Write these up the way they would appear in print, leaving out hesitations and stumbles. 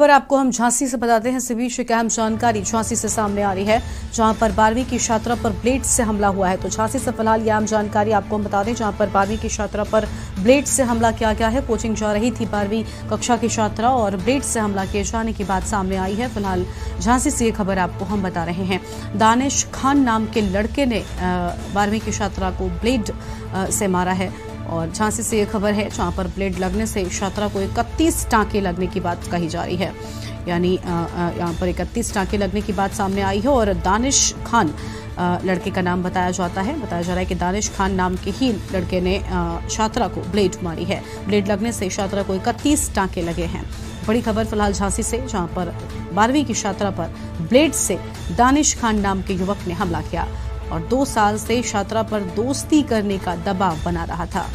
पर आपको हम झांसी से बताते हैं। इसी बीच एक अहम जानकारी झांसी से सामने आ रही है, जहां पर 12वीं की छात्रा पर ब्लेड से हमला हुआ है। तो झांसी से फिलहाल यह अहम जानकारी आपको हम बता दें, जहां पर 12वीं की छात्रा पर ब्लेड से हमला किया गया है। कोचिंग जा रही थी 12वीं कक्षा की छात्रा और ब्लेड से हमला किए जाने की बात सामने आई है। फिलहाल झांसी से ये खबर आपको हम बता रहे हैं। दानिश खान नाम के लड़के ने 12वीं की छात्रा को ब्लेड से मारा है और झांसी से ये खबर है, जहां पर ब्लेड लगने से छात्रा को 31 टांके लगने की बात कही जा रही है। यानी यहां पर 31 टांके लगने की बात सामने आई है और दानिश खान लड़के का नाम बताया जा रहा है कि दानिश खान नाम के ही लड़के ने छात्रा को ब्लेड मारी है। ब्लेड लगने से छात्रा को 31 टांके लगे हैं। बड़ी खबर फिलहाल झांसी से, जहां पर 12वीं की छात्रा पर ब्लेड से दानिश खान नाम के युवक ने हमला किया और 2 साल से छात्रा पर दोस्ती करने का दबाव बना रहा था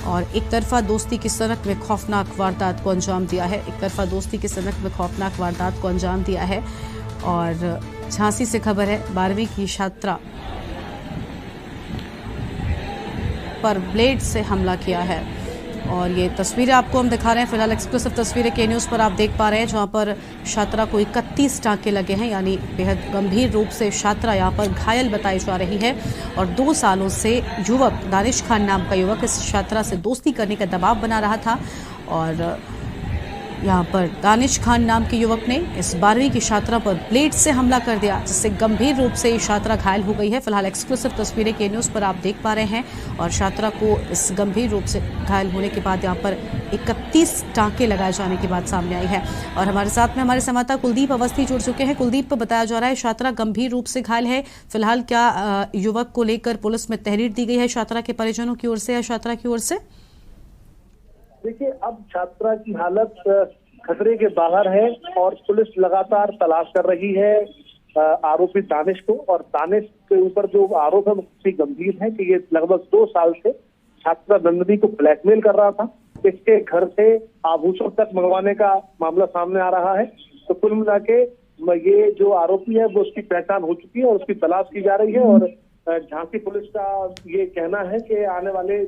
और एक तरफा दोस्ती की सनक में खौफनाक वारदात को अंजाम दिया है। और झांसी से खबर है, 12वीं की छात्रा पर ब्लेड से हमला किया है और ये तस्वीरें आपको हम दिखा रहे हैं। फिलहाल एक्सक्लूसिव तस्वीरें के न्यूज़ पर आप देख पा रहे हैं, जहां पर छात्रा को 31 टांके लगे हैं। यानी बेहद गंभीर रूप से छात्रा यहां पर घायल बताई जा रही है और 2 सालों से युवक दानिश खान नाम का युवक इस छात्रा से दोस्ती करने का दबाव बना रहा था और यहाँ पर दानिश खान नाम के युवक ने इस 12वीं की छात्रा पर ब्लेड से हमला कर दिया, जिससे गंभीर रूप से छात्रा घायल हो गई है। फिलहाल एक्सक्लूसिव तस्वीरें के न्यूज़ पर आप देख पा रहे हैं और छात्रा को इस गंभीर रूप से घायल होने के बाद यहाँ पर 31 टांके लगाए जाने की बात सामने आई है। और हमारे साथ में हमारे संवाददाता कुलदीप अवस्थी जुड़ चुके हैं। कुलदीप को बताया जा रहा है छात्रा गंभीर रूप से घायल है। फिलहाल क्या युवक को लेकर पुलिस में तहरीर दी गई है छात्रा के परिजनों की ओर से या छात्रा की ओर से? देखिए, अब छात्रा की हालत खतरे के बाहर है और पुलिस लगातार तलाश कर रही है आरोपी दानिश को। और दानिश के ऊपर जो आरोप है वो काफी गंभीर है कि ये लगभग 2 साल से छात्रा नंदिनी को ब्लैकमेल कर रहा था। इसके घर से आभूषण तक मंगवाने का मामला सामने आ रहा है। तो कुल मिला के ये जो आरोपी है वो उसकी पहचान हो चुकी है और उसकी तलाश की जा रही है। और झांसी पुलिस का ये कहना है कि आने वाले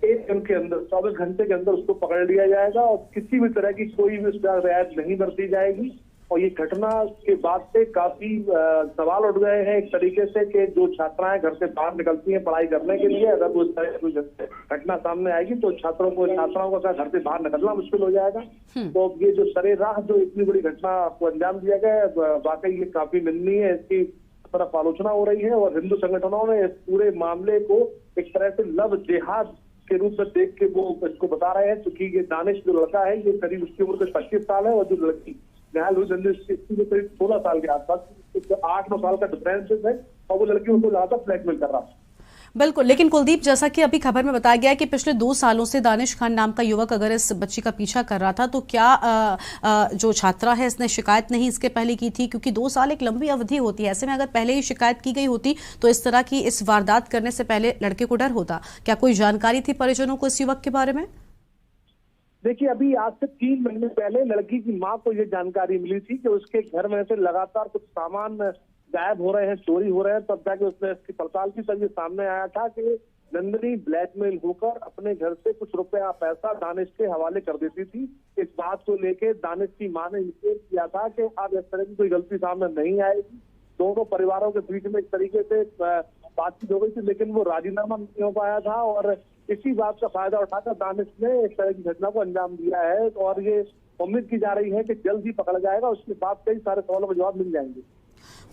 1 दिन के अंदर 24 घंटे के अंदर उसको पकड़ लिया जाएगा और किसी भी तरह की कोई भी उसका रियायत नहीं बरती जाएगी। और ये घटना के बाद से काफी सवाल उठ गए हैं एक तरीके से कि जो छात्राएं घर से बाहर निकलती हैं पढ़ाई करने के लिए, अगर उस तरह की घटना सामने आएगी तो छात्राओं का घर से बाहर निकलना मुश्किल हो जाएगा। तो ये जो सरेराह जो इतनी बड़ी घटना को अंजाम दिया गया है, वाकई ये काफी निंदनीय है। इसकी तरफ आलोचना हो रही है और हिंदू संगठनों ने इस पूरे मामले को एक तरह से लव जिहाद के रूप में देख के वो इसको बता रहे हैं। क्योंकि ये दानिश जो लड़का है, ये करीब उसकी उम्र 25 साल है और जो लड़की घायल हुई इसकी करीब 16 साल के आसपास, 8-9 साल का डिफरेंस है और वो लड़की उनको ज्यादा ब्लैकमेल कर रहा है। बिल्कुल, लेकिन कुलदीप, जैसा कि अभी खबर में बताया गया है कि पिछले 2 सालों से दानिश खान नाम का युवक अगर इस बच्ची का पीछा कर रहा था, तो क्या जो छात्रा है इसने शिकायत नहीं इसके पहले की थी? क्योंकि 2 साल एक लंबी अवधि होती है। ऐसे में अगर पहले ही शिकायत की गई होती तो इस तरह की इस वारदात करने से पहले लड़के को डर होता। क्या कोई जानकारी थी परिजनों को इस युवक के बारे में? देखिए, अभी आज से 3 महीने पहले लड़की की माँ को ये जानकारी मिली थी कि उसके घर में से लगातार कुछ सामान गायब हो रहे हैं, चोरी हो रहे हैं। तब जाके उसने इसकी पड़ताल की, तब ये सामने आया था कि नंदिनी ब्लैकमेल होकर अपने घर से कुछ रुपया पैसा दानिश के हवाले कर देती थी। इस बात को लेके दानिश की मां ने इंतजार किया था कि अब इस तरह की कोई गलती सामने नहीं आएगी। दोनों परिवारों के बीच में एक तरीके से बातचीत हो गई थी, लेकिन वो राजीनामा नहीं हो पाया था और इसी बात का फायदा उठाकर दानिश ने इस तरह की घटना को अंजाम दिया है। और ये उम्मीद की जा रही है कि जल्द ही पकड़ा जाएगा। उसके बाद कई सारे सवालों के जवाब मिल जाएंगे।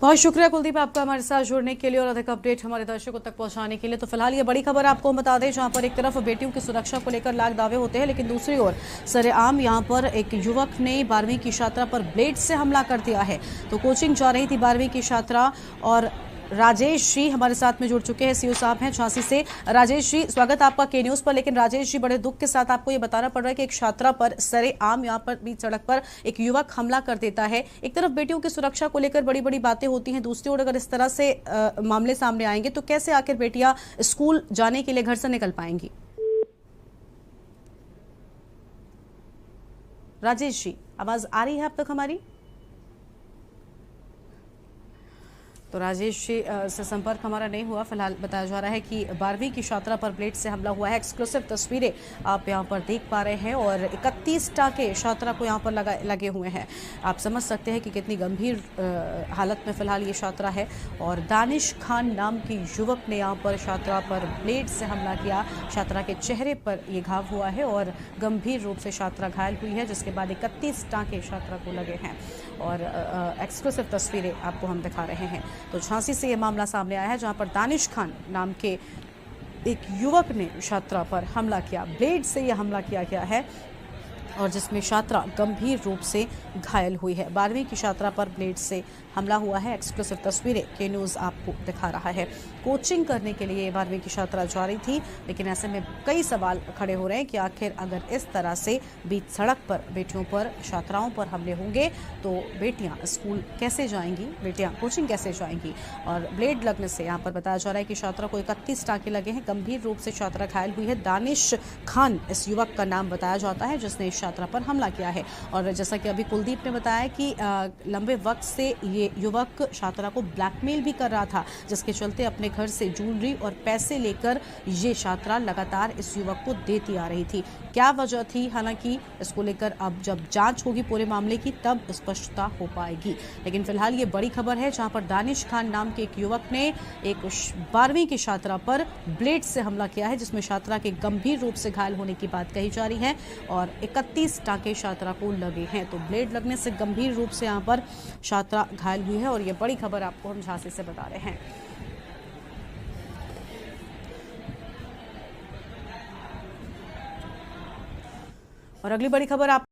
बहुत शुक्रिया कुलदीप आपका हमारे साथ जुड़ने के लिए और अधिक अपडेट हमारे दर्शकों तक पहुंचाने के लिए। तो फिलहाल ये बड़ी खबर आपको हम बता दें, जहां पर एक तरफ बेटियों की सुरक्षा को लेकर लाख दावे होते हैं, लेकिन दूसरी ओर सरेआम यहां पर एक युवक ने 12वीं की छात्रा पर ब्लेड से हमला कर दिया है। तो कोचिंग जा रही थी 12वीं की छात्रा और राजेश जी हमारे साथ में जुड़ चुके हैं, सीओ साहब हैं झांसी से। राजेश जी, स्वागत आपका के न्यूज़ पर। लेकिन राजेश जी, बड़े दुख के साथ आपको ये बताना पड़ रहा है कि एक छात्रा पर सरेआम यहाँ पर बीच सड़क पर एक युवक हमला कर देता है। एक तरफ बेटियों की सुरक्षा को लेकर बड़ी बड़ी बातें होती हैं, दूसरी ओर अगर इस तरह से मामले सामने आएंगे तो कैसे आखिर बेटियां स्कूल जाने के लिए घर से निकल पाएंगी? राजेश जी, आवाज आ रही है आप तक हमारी? तो राजेश जी से संपर्क हमारा नहीं हुआ। फिलहाल बताया जा रहा है कि 12वीं की छात्रा पर ब्लेड से हमला हुआ है। एक्सक्लूसिव तस्वीरें आप यहां पर देख पा रहे हैं और 31 टाके छात्रा को यहां पर लगे हुए हैं। आप समझ सकते हैं कि कितनी गंभीर हालत में फिलहाल ये छात्रा है। और दानिश खान नाम के युवक ने यहां पर छात्रा पर ब्लेड से हमला किया। छात्रा के चेहरे पर ये घाव हुआ है और गंभीर रूप से छात्रा घायल हुई है, जिसके बाद 31 टाके छात्रा को लगे हैं। और एक्सक्लूसिव तस्वीरें आपको हम दिखा रहे हैं। तो झांसी से ये मामला सामने आया है, जहां पर दानिश खान नाम के एक युवक ने छात्रा पर हमला किया। ब्लेड से यह हमला किया गया है और जिसमें छात्रा गंभीर रूप से घायल हुई है। 12वीं की छात्रा पर ब्लेड से हमला हुआ है। एक्सक्लूसिव तस्वीरें के न्यूज़ आपको दिखा रहा है। कोचिंग करने के लिए 12वीं की छात्रा जा रही थी, लेकिन ऐसे में कई सवाल खड़े हो रहे हैं कि आखिर अगर इस तरह से बीच सड़क पर बेटियों पर, छात्राओं पर हमले होंगे तो बेटियां स्कूल कैसे जाएंगी, बेटियां कोचिंग कैसे जाएंगी। और ब्लेड लगने से यहाँ पर बताया जा रहा है कि छात्रा को 31 टाँके लगे हैं। गंभीर रूप से छात्रा घायल हुई है। दानिश खान इस युवक का नाम बताया जाता है, जिसने इस छात्रा पर हमला किया है। और जैसा कि अभी कुलदीप ने बताया कि लंबे वक्त से ये युवक छात्रा को ब्लैकमेल भी कर रहा था, जिसके चलते अपने घर से ज्वेलरी और पैसे लेकर ये छात्रा लगातार इस युवक को देती आ रही थी। क्या वजह थी, हालांकि इसको लेकर अब जब जांच होगी पूरे मामले की तब स्पष्टता हो पाएगी। लेकिन फिलहाल ये बड़ी खबर है, जहां पर दानिश खान नाम के एक युवक ने एक 12वीं की छात्रा पर ब्लेड से हमला किया है, जिसमें छात्रा के गंभीर रूप से घायल होने की बात कही जा रही है और 31 टाके छात्रा को लगे हैं। तो ब्लेड लगने से गंभीर रूप से यहाँ पर छात्रा घायल हुई है और ये बड़ी खबर आपको हम झांसी से बता रहे हैं। और अगली बड़ी खबर आप